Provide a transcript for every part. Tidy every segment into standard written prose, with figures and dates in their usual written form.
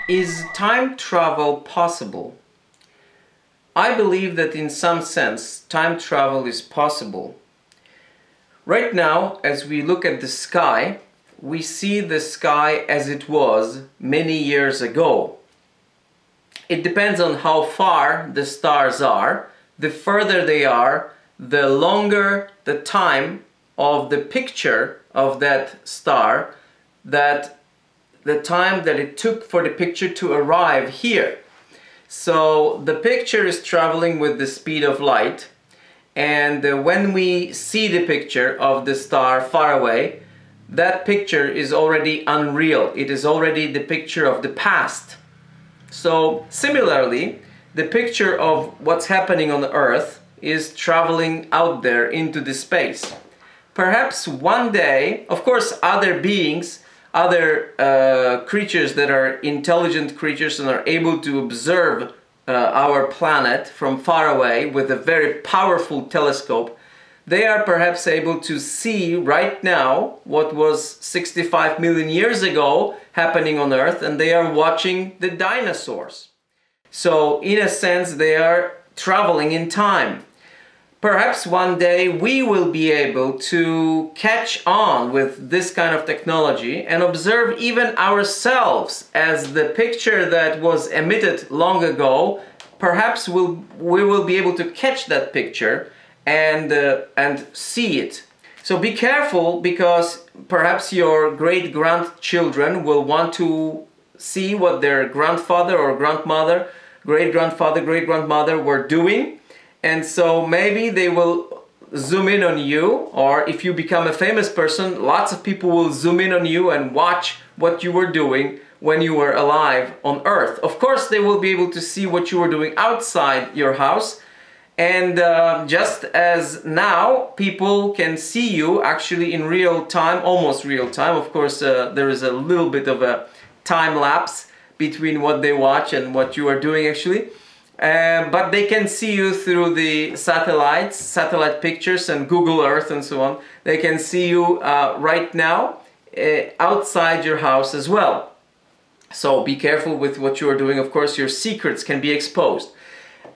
Is time travel possible? I believe that in some sense time travel is possible. Right now, as we look at the sky, we see the sky as it was many years ago. It depends on how far the stars are. The further they are, the longer the time of the picture of that star, that the time that it took for the picture to arrive here. So the picture is traveling with the speed of light, and when we see the picture of the star far away, that picture is already unreal. It is already the picture of the past. So similarly, the picture of what's happening on Earth is traveling out there into the space. Perhaps one day, of course, other beings, other creatures that are intelligent creatures and are able to observe our planet from far away with a very powerful telescope, they are perhaps able to see right now what was 65 million years ago happening on Earth, and they are watching the dinosaurs. So in a sense they are traveling in time. Perhaps one day we will be able to catch on with this kind of technology and observe even ourselves as the picture that was emitted long ago. Perhaps we will be able to catch that picture and see it. So be careful, because perhaps your great-grandchildren will want to see what their grandfather or grandmother, great-grandfather, great-grandmother were doing. And so maybe they will zoom in on you, or if you become a famous person, lots of people will zoom in on you and watch what you were doing when you were alive on Earth. Of course, they will be able to see what you were doing outside your house. And just as now, people can see you actually in real time, almost real time. Of course, there is a little bit of a time lapse between what they watch and what you are doing actually. But they can see you through the satellites, satellite pictures and Google Earth and so on. They can see you right now outside your house as well. So be careful with what you are doing. Of course, your secrets can be exposed.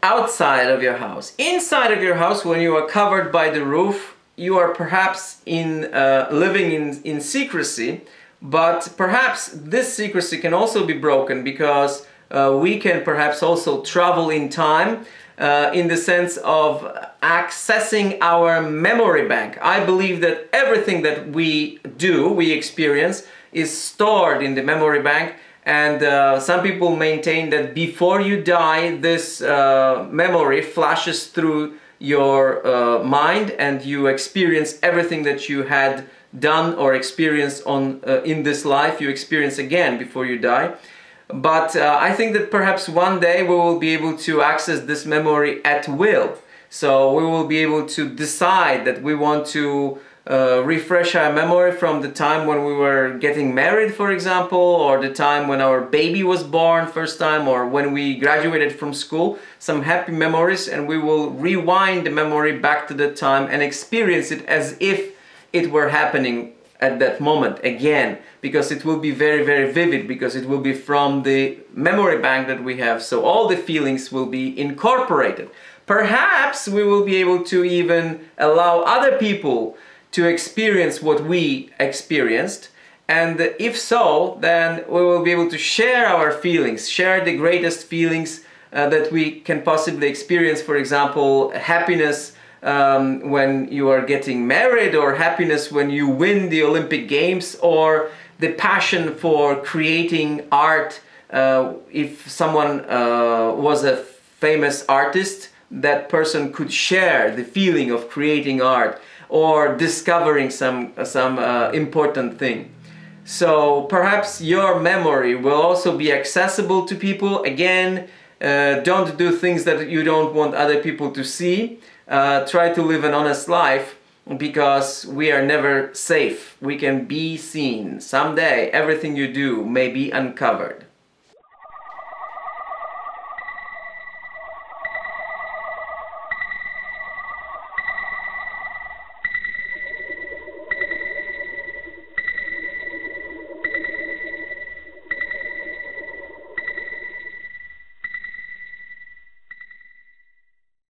Outside of your house. Inside of your house, when you are covered by the roof, you are perhaps living in secrecy, but perhaps this secrecy can also be broken, because we can perhaps also travel in time in the sense of accessing our memory bank. I believe that everything that we experience, is stored in the memory bank, and some people maintain that before you die, this memory flashes through your mind and you experience everything that you had done or experienced in this life, you experience again before you die. But I think that perhaps one day we will be able to access this memory at will. So we will be able to decide that we want to refresh our memory from the time when we were getting married, for example, or the time when our baby was born first time, or when we graduated from school, some happy memories, and we will rewind the memory back to that time and experience it as if it were happening at that moment again, because it will be very, very vivid, because it will be from the memory bank that we have, so all the feelings will be incorporated. Perhaps we will be able to even allow other people to experience what we experienced, and if so, then we will be able to share our feelings, share the greatest feelings that we can possibly experience. For example, happiness when you are getting married, or happiness when you win the Olympic Games, or the passion for creating art. If someone was a famous artist, that person could share the feeling of creating art or discovering some important thing. So perhaps your memory will also be accessible to people. Again, don't do things that you don't want other people to see. Try to live an honest life, because we are never safe. We can be seen. Someday everything you do may be uncovered.